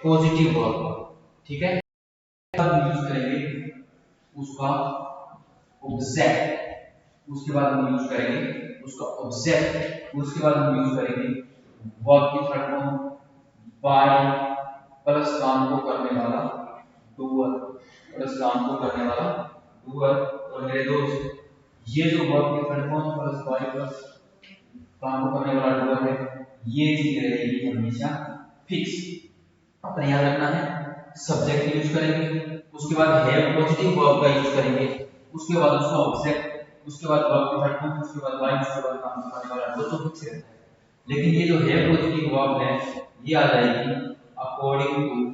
पॉजिटिव वर्ब। ठीक है, तब यूज करेंगे उसका ऑब्जेक्ट। उसके बाद हम यूज करेंगे उसका ऑब्जेक्ट। उसके बाद हम यूज करेंगे वर्ब की थर्ड फॉर्म बाय प्लस काम को करने वाला डूअर, प्लस काम को करने वाला डूअर। और मेरे दोस्त, ये जो वर्ब की third form plus by plus काम को करने वाला डूअर है, ये चीज रहेगी हमेशा फिक्स। अपने याद रखना है, सब्जेक्ट यूज करेंगे, उसके बाद हैव पॉजिटिव वर्ब का यूज करेंगे, उसके बाद उसका ऑब्जेक्ट, उसके बाद वर्ब की थर्ड फॉर्म, उसके बाद बाय, उसके बाद काम करने वाला डूअर, तो फिक्स रहता है। लेकिन ये जो हैव पॉजिटिव वर्ब है, ये आ जाएगी अकॉर्डिंग टू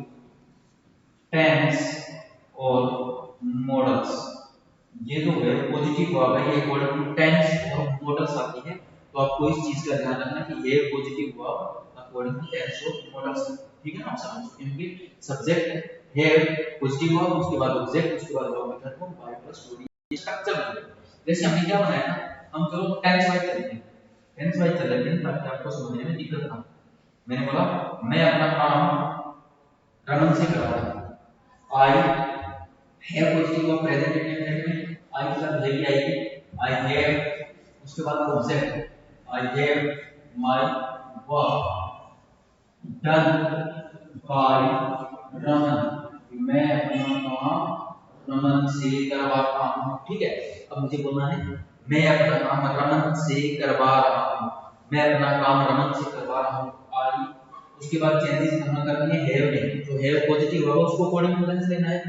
टेंस और मॉडल्स। ये जो है पॉजिटिव वर्ब है, ये अकॉर्डिंग टू टेंस और मॉडल्स आती है। तो आपको इस चीज का ध्यान रखना कि ये positive verb according to tense और मॉडल्स। ठीक है ना, आप समझ सकते हैं कि सब्जेक्ट है पॉजिटिव वर्ब, उसके बाद ऑब्जेक्ट, उसके बाद वर्ब का third form by plus body, ये स्ट्रक्चर बन गया। जैसे हमने क्या बनाया ना, हम चलो टेंस वाइज चलते हैं, टेंस वाइज चल लेते हैं ताकि आपको समझने में दिक्कत ना हो। मैंने बोला मैं अपना काम रमन से करवाया था। I have positive verb present indefinite में, आई के साथ है आएगी। आई हैव, उसके बाद object, I have my work done by Raman. मैं अपना काम रमन से करवाता हूँ। ठीक है, अब मुझे बोलना है मैं अपना काम रमन से करवा रहा हूँ। मैं अपना काम रमन से करवा रहा हूँ। आई, उसके बाद चेंजेस कहाँ करनी है? हैव में। तो हैव पॉजिटिव वर्ब, उसको अकॉर्डिंग टू टेंस लेना है।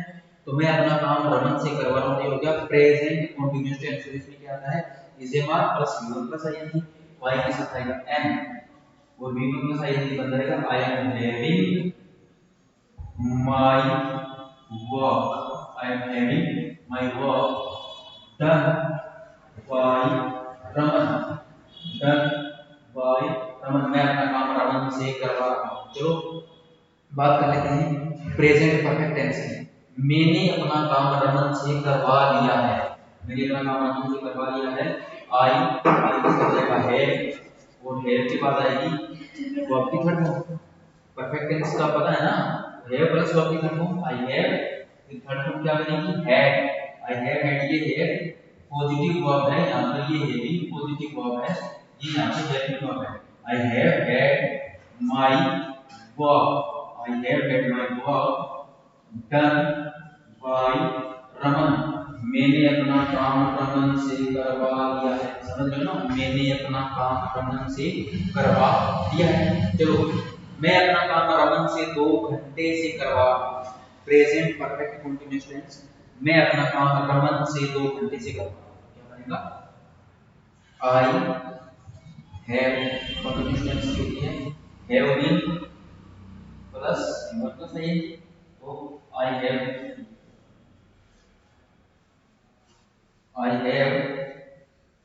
तो मैं अपना काम रमन से करवा रहा हूँ, ये हो गया प्रेजेंट कंटीन्यूअस टेंस। इसमें क्या आता है? Is a mark plus V plus ING, Y के साथ आएगा एम, और V1 प्लस आई बन जाएगा आई am having my work. I am having my work done by Raman. Done by Raman. मैं अपना काम रमन से करवा रहा हूँ। चलो बात कर लेते हैं प्रेजेंट परफेक्ट टेंस की। मैंने अपना काम रमन से करवा लिया है। मैंने अपना काम रमन से करवा लिया है। आई की जाएगा है और है के बाद आएगी वर्ब की थर्ड फॉर्म। परफेक्ट टेंस का पता है ना, हैव प्लस वर्ब की थर्ड फॉर्म आई हैव, फिर थर्ड फॉर्म क्या बनेगी हैड। आई हैव हैड, ये हैड पॉजिटिव वर्ब है, यहां पर ये है भी पॉजिटिव वर्ब है, ये यहां पे हेल्पिंग वर्ब है। I have had my work, I have had my work done by Raman. मैंने अपना काम रमन से करवा लिया है। समझ रहे हो ना, मैंने अपना काम रमन से करवा लिया है। चलो मैं अपना काम रमन से 2 घंटे से करवा रहा हूँ। प्रेजेंट परफेक्ट कंटीन्यूअस टेंस, मैं अपना काम रमन से 2 घंटे से करवा रहा हूँ। क्या बनेगा? आई हैव कंटीन्यूअस टेंस के लिए हैव बीन प्लस प्लस है, तो I have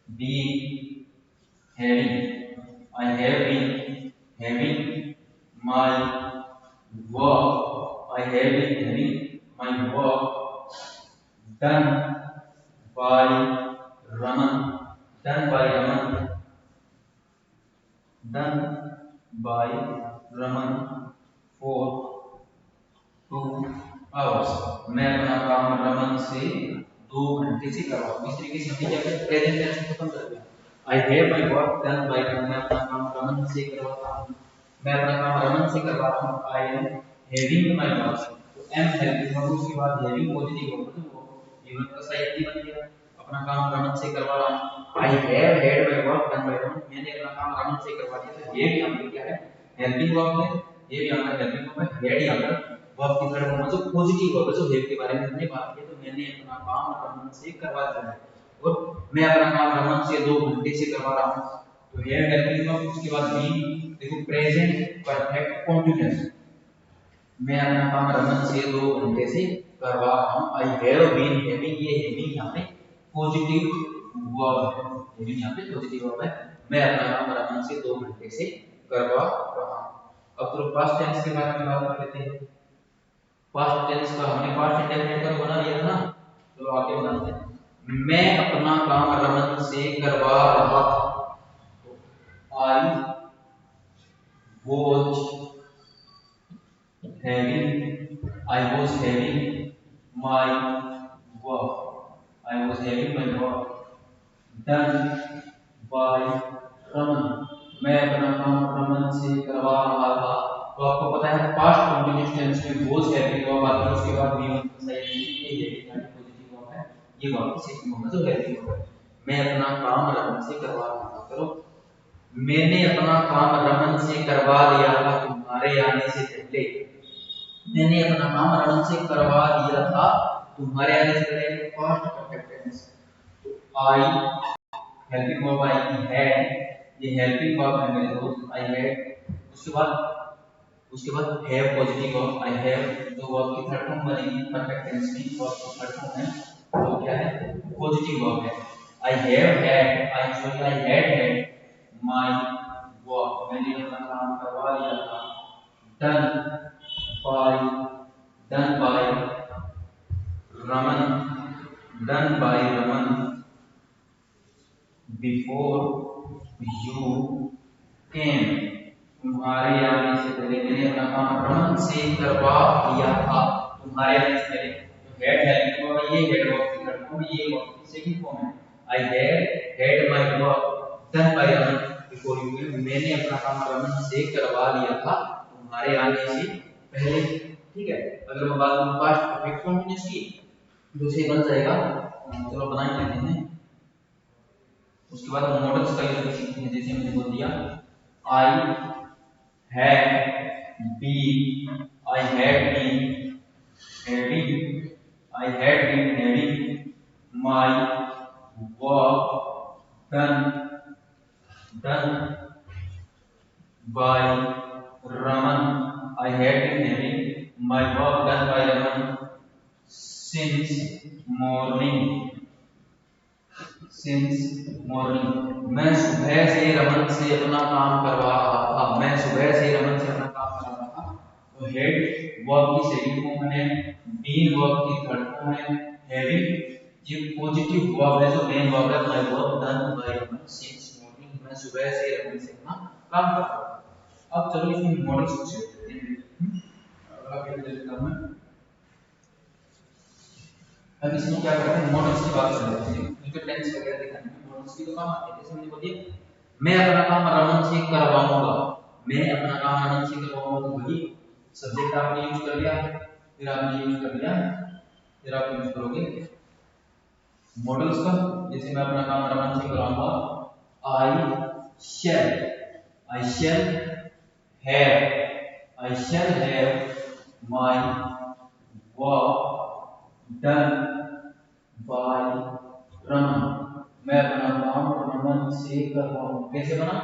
been having, I have been having my work, I have been having my work done by Raman, done by Raman, done by Raman for 2 hours. मैं अपना काम रमन से 2 घंटे से करवा रहा हूँ। इस तरीके से हमने क्या किया, प्रेजेंट टेंस को खत्म कर दिया। I have my work done by Raman, मैं अपना काम रमन से करवाता हूँ। मैं अपना काम रमन से करवा रहा हूँ। आई एम हैविंग माय वर्क, तो एम हेल्पिंग वर्ब, उसके बाद हैविंग पॉजिटिव वर्ब, तो वो गिवन का साहित्य बन गया। अपना काम रमन से करवा रहा हूँ। आई have had my work done by Raman, मैंने अपना काम रमन से करवा दिया। तो ये भी यहां पर क्या है, हेल्पिंग वर्ब है। ये भी यहां पर हेल्पिंग वर्ब है। हैड यहां पर वर्ब की थर्ड फॉर्म है, जो पॉजिटिव वर्ब है, जो हैव के बारे में हमने बात की। तो मैंने अपना काम रमन से करवा दिया है और मैं अपना काम रमन से 2 घंटे से करवा रहा हूँ। तो हैव हेल्पिंग वर्ब, उसके बाद बीन, देखो प्रेजेंट परफेक्ट कंटीन्यूअस, मैं अपना काम रमन से 2 घंटे से करवा रहा हूँ। आई हैव बीन हैविंग, ये हैविंग यहाँ पे पॉजिटिव वर्ब है, हैविंग यहाँ पे पॉजिटिव वर्ब है। मैं अपना काम रमन से 2 घंटे से करवा रहा हूँ। अब तो पास्ट टेंस के बारे में बात कर लेते हैं। पास्ट टेंस का हमने पास्ट इंडेफिनिट का बना लिया था ना, चलो आगे बनाते हैं। मैं अपना काम रमन से करवा रहा था, तो I was having, I was having my work. I was having my work done by Raman. मैं अपना काम रमन से करवा रहा था। तो आपको पता है पास्ट कंटीन्यूअस टेंस में was having वर्ब आता है, उसके बाद V1 प्लस आई ये having यानी पॉजिटिव वर्ब है। ये वर्ब की सेकंड फॉर्म है जो having वर्ब है। मैं अपना काम रमन से करवा रहा था। चलो मैंने अपना काम रमन से करवा लिया था तुम्हारे आने से पहले। मैंने अपना काम रमन से करवा दिया था तुम्हारे आने से पहले, पास्ट परफेक्ट टेंस। तो I helping verb I had, ये हेल्पिंग वर्ब है मेरे दोस्त, आई हैड। उसके बाद have positive verb, I have जो वर्ब की थर्ड फॉर्म बनेगी परफेक्ट टेंस में, वर्ब की थर्ड फॉर्म है वो क्या है, पॉजिटिव वर्ब है। I have had, I had had my work, मैंने अपना काम करवा लिया था। Done by done by Raman, done by Raman before you came, तुम्हारे आने से पहले। मैंने अपना काम रमन से करवा लिया था तुम्हारे आने से पहले। तो हेड हेल्पिंग वर्ब है, ये हेड वर्ब की थर्ड फॉर्म, ये वर्ब की सेकंड फॉर्म है। I had my work done by Raman before you came, मैंने अपना काम रमन से करवा लिया था तुम्हारे आने से पहले। ठीक है, अगर मैं बात करूं पास्ट परफेक्ट कंटीन्यूअस की, तो इसे बन जाएगा, चलो बना ही लेते हैं। उसके बाद हम मॉडल्स का यूज सीखते हैं। जैसे मैंने बोल दिया I had been, I had been having, I had been having my work done by Raman, I had been having my work done by Raman since morning, since morning. मैं सुबह से रमन से अपना काम करवा रहा था, मैं सुबह से रमन से अपना काम करवा रहा था। तो हेड वर्ब की सेकंड फॉर्म है, बीन वर्ब की थर्ड फॉर्म है, हैविंग ये पॉजिटिव वर्ब है जो मेन वर्ब है, my work done by Raman since morning. मैं सुबह से रमन से अपना काम कर रहा था। अब चलो इसमें मॉडल्स को चेक करते हैं। अब क्या करता हूं मैं, अब इसमें क्या करते हैं, मॉडल्स की बात कर लेते हैं। इनके टेंस वगैरह दिखाने में मॉडल्स की तो काम आते हैं। जैसे मैंने बोलिए मैं अपना काम रमन से करवाऊंगा, मैं अपना काम रमन से करवाऊंगा, तो वही सब्जेक्ट आपने यूज कर लिया, फिर आपने यूज कर लिया, फिर आप यूज करोगे मॉडल्स का। जैसे मैं अपना काम रमन से कराऊंगा, I shall have my work done by Raman. मैं अपना काम रमन से करवाऊं। कैसे बना,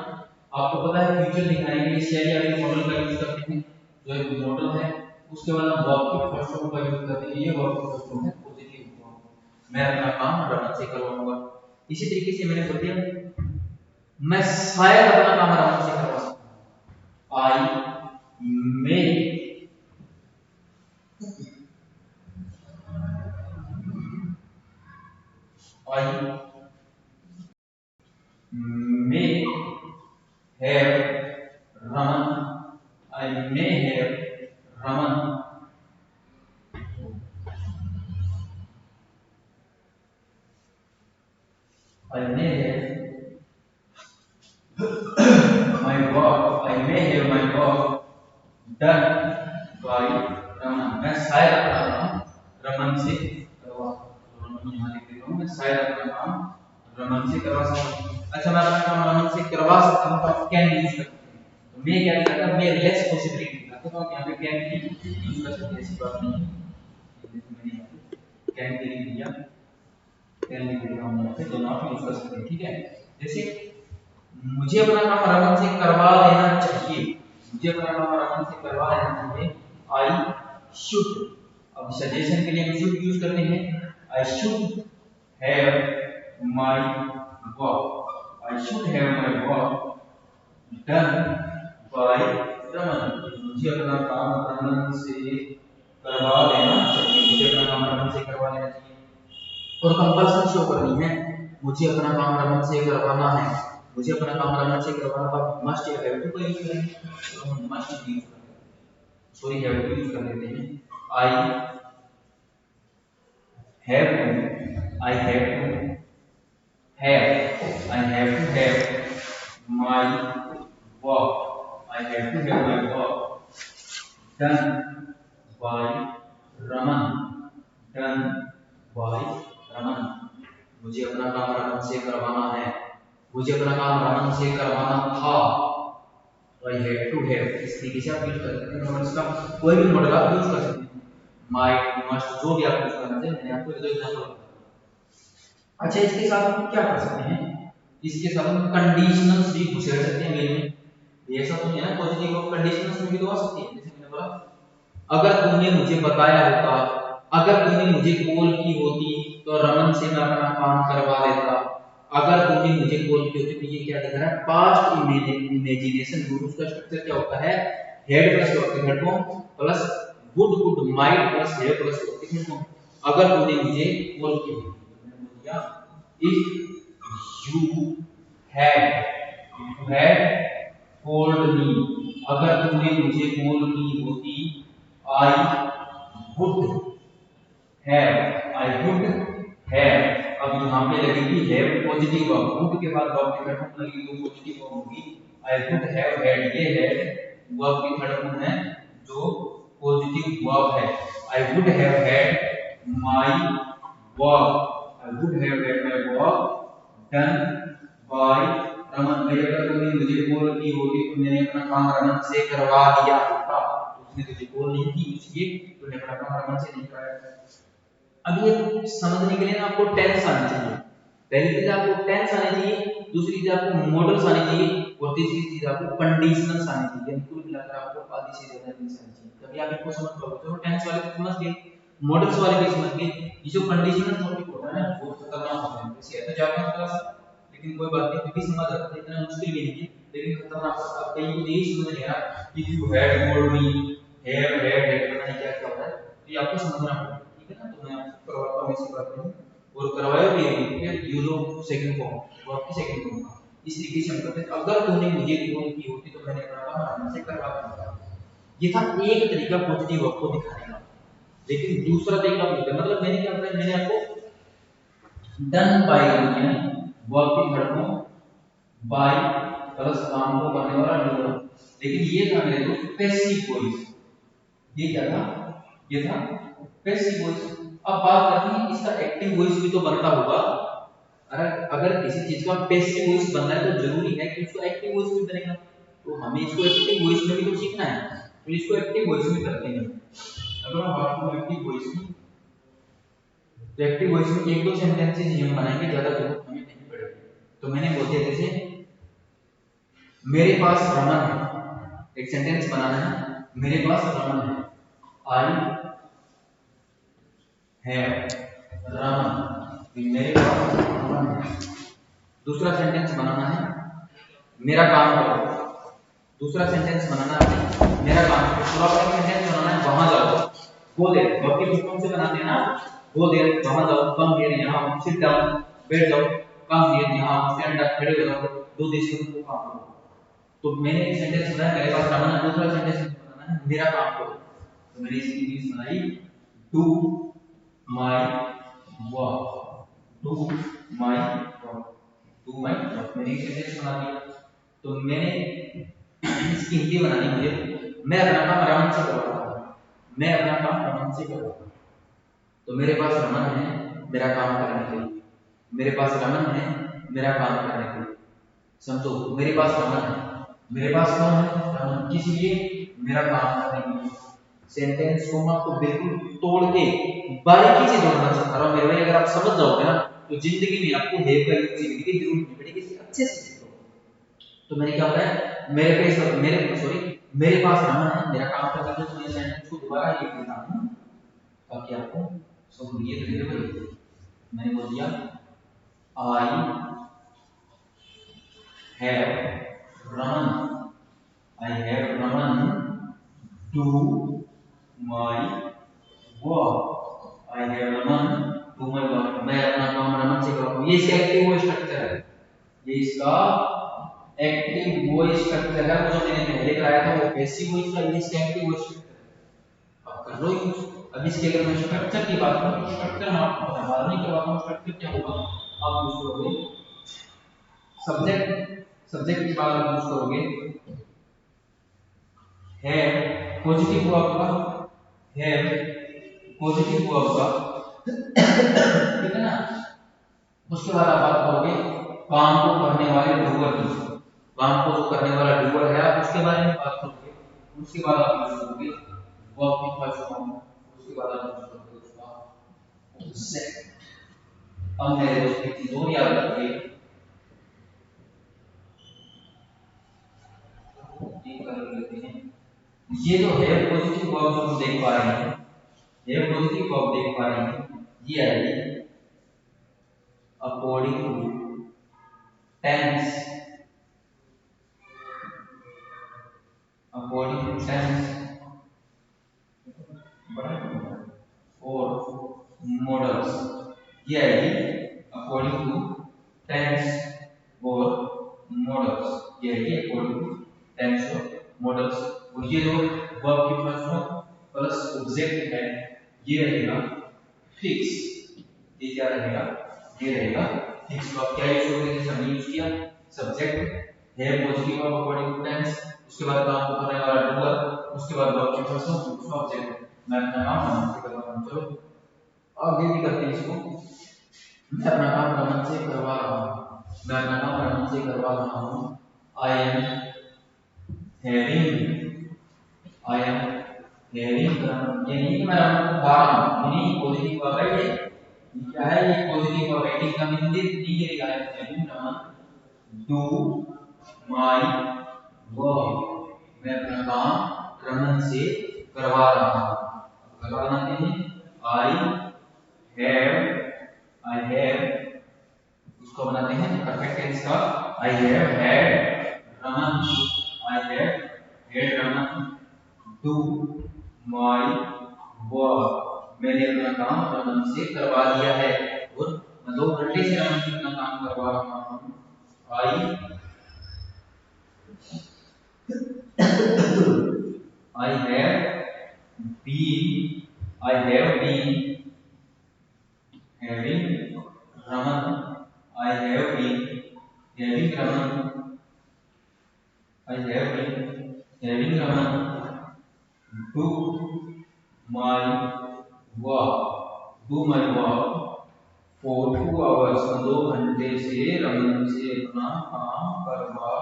आपको पता है फ्यूचर दिखाने के लिए शैल या मॉडल का यूज करते हैं। जो एक मॉडल है उसके बाद हम वर्ब की फर्स्ट फॉर्म का यूज करते हैं। ये वर्ब की फर्स्ट फॉर्म है पॉजिटिव फॉर्म, मैं अपना काम रमन से करवाऊंगा। इसी तरीके से मैंने बोल दिया मैं शायद अपना काम रमन से करवा सकता हूं, आई मे I may have Raman. I may have Raman. I may have my work. I may have my work done by Raman. मैं शायद अपना काम रमन से करवा, रमन यहाँ लिख देता हूँ, मैं शायद अपना काम रमन से करवा सकता हूँ। अच्छा मैं अपना काम रमन से करवा सकता हूँ, तो कैन यूज करते हैं। तो मैं क्या करता हूँ, मैं लेस पॉसिबिलिटी दिखाता हूँ, यहाँ पे कैन की यूज कर सकते हैं, ऐसी बात नहीं है। मैंने यहाँ पे कैन के लिए दिया, कैन लिख देता हूँ यहाँ पे, दोनों आप यूज कर सकते हैं, ठीक है। जैसे मुझे अपना काम रमन से करवा लेना चाहिए, मुझे अपना काम रमन से करवा लेना चाहिए, आई शुड। अब सजेशन के लिए हम शुड यूज करते हैं, I should have my work, I should have my work done by Raman. मुझे अपना काम रमन से करवा लेना चाहिए, मुझे अपना काम रमन से करवा लेना चाहिए। और कंपल्सन शो करनी है, मुझे अपना काम रमन से करवाना है, मुझे अपना काम रमन से करवाना है। मस्ट या हैव टू का यूज करेंगे, तो हम मस्ट यूज करते हैं, सॉरी हैव टू यूज कर लेते हैं। I have to, I have to have my work, I have to have my work done by Raman, done by Raman. मुझे अपना काम रमन से करवाना है, मुझे अपना काम रमन से करवाना था, तो आई हैव टू हैव। इस तरीके से आप यूज कर सकते हैं मॉडल्स का, कोई भी मॉडल आप यूज कर सकते हैं, माइट मस्ट जो भी आप यूज करना चाहें। मैंने आपको एक एग्जांपल बताया। अच्छा इसके साथ हम क्या कर सकते हैं, इसके साथ हम कंडीशनल्स भी घुसेड़ सकते हैं मेल में। ये ऐसा तो नहीं है ना, पॉजिटिव और कंडीशनल्स में भी तो आ सकती है। जैसे मैंने बोला अगर तुमने मुझे बताया होता, अगर तुमने मुझे कॉल की होती तो रमन से मैं अपना काम करवा लेता। अगर तुमने मुझे कॉल की होती, तो ये क्या दिख रहा है, पास्ट इमेजिनेशन रूल। उसका स्ट्रक्चर क्या होता है, हेड प्लस वर्ब के third form plus would could might plus have plus verb के थर्ड फॉर्म। अगर तुमने मुझे कॉल की होती, मैंने बोल दिया if you had called me, अगर तुमने मुझे कॉल की होती, I would I would have. अब यहाँ पे लगेगी हैव पॉजिटिव वर्ब, वुड के बाद वर्ब की थर्ड फॉर्म लगेगी तो पॉजिटिव वर्ब होगी। आई वुड हैव हैड, ये हैड वर्ब की थर्ड फॉर्म है जो पॉजिटिव वर्ब है। I would have had my work, I would have had my work done by Raman. भाई अगर तुमने मुझे कॉल की होती तो मैंने अपना काम रमन से करवा दिया होता। उसने तुझे कॉल नहीं की, इसलिए तूने अपना काम रमन से नहीं कराया। अब ये समझने के लिए ना आपको टेंस आनी चाहिए। पहली चीज आपको टेंस आनी चाहिए, दूसरी चीज आपको मॉडल्स आनी चाहिए, और तीसरी चीज आपको कंडीशनल्स आनी चाहिए। कुल मिलाकर आपको आधी से ज्यादा चीजें आनी चाहिए, तभी आप इनको समझ पाओगे। चलो टेंस वाले तो समझ गए, मॉडल्स वाले केस में ये जो कंडीशनल टॉपिक होता है ना वो खतरनाक होता है। वैसे है तो 4-5 क्लास, लेकिन कोई बात नहीं, फिर भी समझ आता है, इतना मुश्किल भी नहीं है, लेकिन खतरनाक। अब कहीं को यही समझ नहीं आ रहा कि you had told me, have had पता नहीं क्या क्या होता है, तो ये आपको समझना पड़ेगा, ठीक है ना। तो मैं आपको करवाता हूँ ऐसी बात नहीं, और करवाया भी है कि यूज ऑफ सेकंड फॉर्म, वो आपकी सेकंड फॉर्म का इस तरीके से हम करते हैं। अगर तूने मुझे फोन की होती तो मैंने अपना काम आराम से करवा देता। ये था एक तरीका पॉजिटिव वर्ब को दिखाने का। लेकिन दूसरा तरीका होता है, मतलब मैंने क्या बताया, मैंने आपको डन बाय यानी वर्ब की थर्ड फॉर्म बाय प्लस काम को करने वाला डूअर, लेकिन ये था मेरे दोस्त पैसिव वॉइस। ये क्या था, ये था पैसिव वॉइस। अब बात करते हैं इसका एक्टिव वॉइस भी तो बनता होगा। अगर किसी चीज का पैसिव वॉइस बनना है तो जरूरी है कि उसका एक्टिव वॉइस भी बनेगा, तो हमें इसको एक्टिव वॉइस में भी तो सीखना है, तो इसको एक्टिव वॉइस में करते हैं। अगर हम बात करें एक्टिव वॉइस की, तो एक्टिव वॉइस में एक दो सेंटेंसेस ही हम बनाएंगे, ज्यादा जरूरत हमें नहीं पड़ेगी। तो मैंने बोल दिया जैसे मेरे पास रमन है, एक सेंटेंस बनाना है, मेरे पास रमन है, आई हैव रमन, मेरे पास रमन है। दूसरा सेंटेंस बनाना है, मेरा काम करो। दूसरा सेंटेंस बनाना है, मेरा काम करो। पूरा सेंटेंस बनाना है, वहां जाओ, गो देयर, वर्ब की फुल से बनाते हैं ना, गो देयर वहां जाओ, कम हियर यहां, सिट डाउन बैठ जाओ, कम हियर यहां, स्टैंड अप खड़े हो जाओ, दो देश में को काम करो। तो मैंने एक सेंटेंस बनाया, मेरे पास रमन है। दूसरा सेंटेंस बनाना है, मेरा काम करो। तो मैंने इसकी इंग्लिश बनाई, do my work, do my work, do my work. मैंने एक सेंटेंस बना दिया। तो मैंने इसकी हिंदी बनानी मुझे, मैं अपना काम रमन से करवाता हूँ, मैं अपना काम रमन से करवाता हूँ। तो मेरे पास रमन है मेरा काम करने के लिए, मेरे पास रमन है मेरा काम करने के लिए। समझो, मेरे पास रमन है, मेरे पास कौन है, रमन, किस लिए, मेरा काम करने के लिए। सेंटेंस को मैं आपको बिल्कुल तोड़ के बारीकी से जोड़ना चाहता हूं मेरे भाई। अगर आप समझ जाओगे ना तो जिंदगी में आपको हैव का यूज सीखने की जरूरत नहीं पड़ेगी, इसे अच्छे से सीखो। तो मैंने क्या बताया, मेरे पास रमन है मेरा काम करने के लिए। तो मैं सेंटेंस को दोबारा लिख देता हूं ताकि आपको समझ ये रहे। मैंने बोल दिया I have Raman, I have Raman to my work, I have Raman to my work. मैं अपना काम रमन से करता हूं। ये इसका एक्टिव वॉइस स्ट्रक्चर है, ये इसका एक्टिव वॉइस स्ट्रक्चर है। वो जो मैंने पहले कराया था वो पैसिव वॉइस का, ये इसका एक्टिव वॉइस स्ट्रक्चर है। अब कर लो यूज। अब इसके अगर मैं स्ट्रक्चर की बात करूं, स्ट्रक्चर मैं आपको बता नहीं करवाता हूं, स्ट्रक्चर क्या होगा आप यूज करोगे। सब्जेक्ट, सब्जेक्ट की बात आप यूज करोगे, है पॉजिटिव हुआ आपका, है पॉजिटिव हुआ आपका, ठीक है ना। उसके बाद आप बात करोगे काम को करने वाले डूअर की, काम को जो करने वाला डूअर है आप उसके बारे में बात करोगे। उसके बाद आप यूज करोगे वर्ब की फर्स्ट फॉर्म, उसके बाद आप यूज करोगे उसका सेकंड। अब मेरे दोस्त एक चीज और याद रखिए, ये कर लेते हैं, ये जो है पॉजिटिव वर्ब जो हम देख पा रहे हैं, ये पॉजिटिव वर्ब देख पा रहे हैं, ये आएगी according to tense, according to tense और मॉडल्स। ये आएगी अकॉर्डिंग टू टेंस और मॉडल्स, ये आएगी अकॉर्डिंग टू टेंस और मॉडल्स। और ये जो वर्ब की फर्स्ट फॉर्म प्लस ऑब्जेक्ट है ये रहेगा फिक्स, ये क्या रहेगा, ये रहेगा फिक्स। तो आप क्या यूज करोगे, जैसे हमने यूज किया सब्जेक्ट है positive verb according to tense, उसके बाद काम को करने वाला डूअर, उसके बाद वर्ब की फर्स्ट फॉर्म, उसका ऑब्जेक्ट। मैं अपना काम रमन से करवा रहा हूं, चलो आगे भी करते हैं इसको। मैं अपना काम रमन से करवा रहा हूं, मैं अपना काम रमन से करवा रहा हूं। आई am having, I am having Raman, ये नहीं कि मैं रमन को खा रहा हूं, ये नहीं, पॉजिटिव वर्ब है ये क्या है, ये पॉजिटिव वर्ब है, इसका meaning the I am having Raman do my work, मैं अपना काम रमन से करवा रहा हूं। करवा बनाते हैं आई हैव उसको बनाते हैं परफेक्ट टेंस का। आई have had Raman, I have had Raman do my work, मैंने अपना काम रमन से करवा दिया है, और मैं 2 घंटे से रमन से अपना काम करवा रहा हूँ। आई I have been having Raman. I have been having Raman. I have been having Raman do my work. Do my work for 2 hours. 2 घंटे से रमन से अपना काम करवा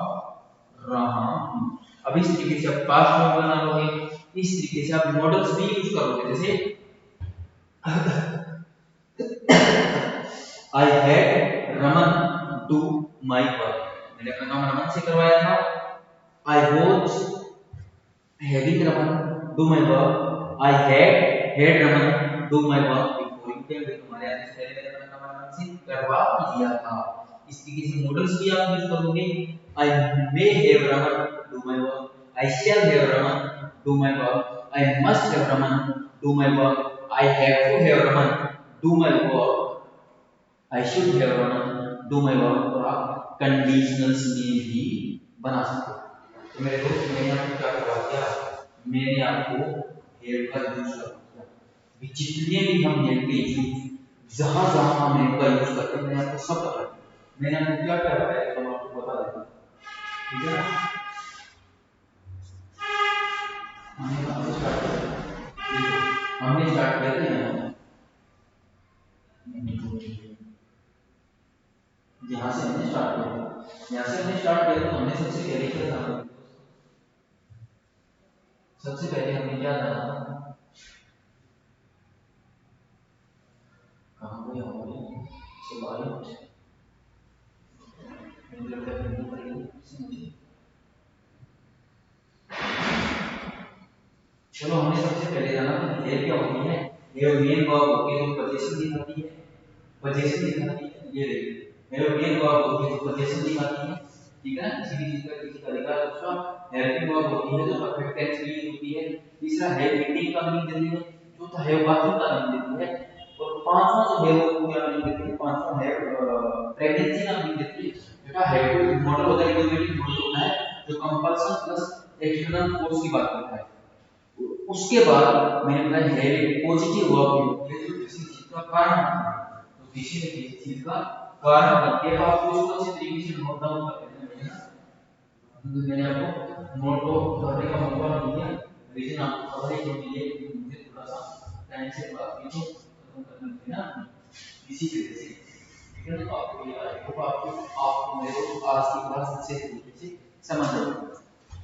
रहा हूँ। अब इस तरीके से आप पास्ट में बना लोगे, इस तरीके से आप मॉडल्स भी यूज करोगे। जैसे I had Raman do my work, मैंने अपना काम रमन से करवाया था। I was having Raman do my work, I had Raman do my work before you came, तुम्हारे आने से पहले मैंने अपना काम रमन से करवा लिया था। इस तरीके से मॉडल्स भी आप यूज करोगे। I may have Raman do my work, I shall have Raman do my work, I must have Raman do my work, I have to have Raman do my work, I should have Raman do my work। और आप कंडीशनल्स में भी बना सकते हो। तो मेरे दोस्त, मैंने आपको क्या करवा दिया, मैंने आपको हेयर का यूज करवा दिया। जितने भी हम हेयर के यूज, जहां जहां हम हेयर का यूज करते हैं, मैंने आपको सब बता दिया। मैंने आपको क्या करवाया है, तो मैं आपको बता देता हूँ, ठीक है ना। हमने स्टार्ट किया था यहाँ से हमने स्टार्ट किया, यहाँ से हमने स्टार्ट किया। तो हमने सबसे पहले क्या था, सबसे पहले हमने क्या जाना था, कहाँ पे होंगे सवाल, मुझे लगता है हिंदी पढ़ेगी मुझे। चलो, हमने सबसे पहले जाना था हेयर क्या होती है। हेयर मेन वर्ब होती है जो पोजीशन दिखाती है, पोजीशन दिखाती है। ये देखिए, हेयर मेन वर्ब होती है जो पोजीशन दिखाती है, ठीक है। किसी भी चीज का किसी तरीका। दूसरा हेल्पिंग वर्ब होती है जो परफेक्ट टेंस की होती है। तीसरा हेयर मीटिंग का मीनिंग देती है। चौथा हेयर बाथिंग का मीनिंग देती है। और पांचवा जो है वो क्या मीनिंग देती है, पांचवा है प्रेगनेंसी का मीनिंग देती है। बेटा हेयर को मॉडल होता है, इनोवेटिव मॉडल होता है जो कंपल्सन प्लस एक्सटर्नल फोर्स की बात करता है। उसके बाद मैंने बताया है पॉजिटिव वर्ब होती है जो किसी चीज का कारण होता है। तो किसी न किसी चीज का कारण बनती है। तो आपको इसको अच्छे तरीके से नोट डाउन कर लेना है ना, क्योंकि मैंने आपको नोट को करने का मौका नहीं दिया। रीजन आपको खबर है क्योंकि ये मुझे थोड़ा सा टाइम से बात की तो खत्म करनी थी ना, इसी वजह से, ठीक है। तो आपको ये आई होप आपको मेरे को आज की क्लास अच्छे तरीके से समझ आ गई,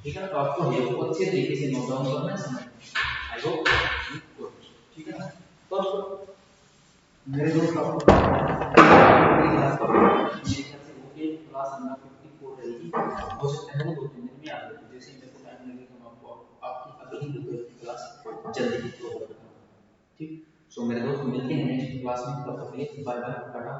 ठीक है। तो आपको ये अच्छे तरीके से नोट डाउन करना है, समझ आई होप, ठीक है ना। तो मेरे दोस्त आपको क्लास नंबर 54 रहेगी, हो सकता है वो 2-3 दिन में आ जाए। जैसे ही मेरे को टाइम लगेगा मैं आपको आपकी अगली क्लास जल्दी ही ठीक। सो मेरे दोस्त, मिलते हैं नेक्स्ट क्लास में, तब तक के लिए बाय बाय, टाटा।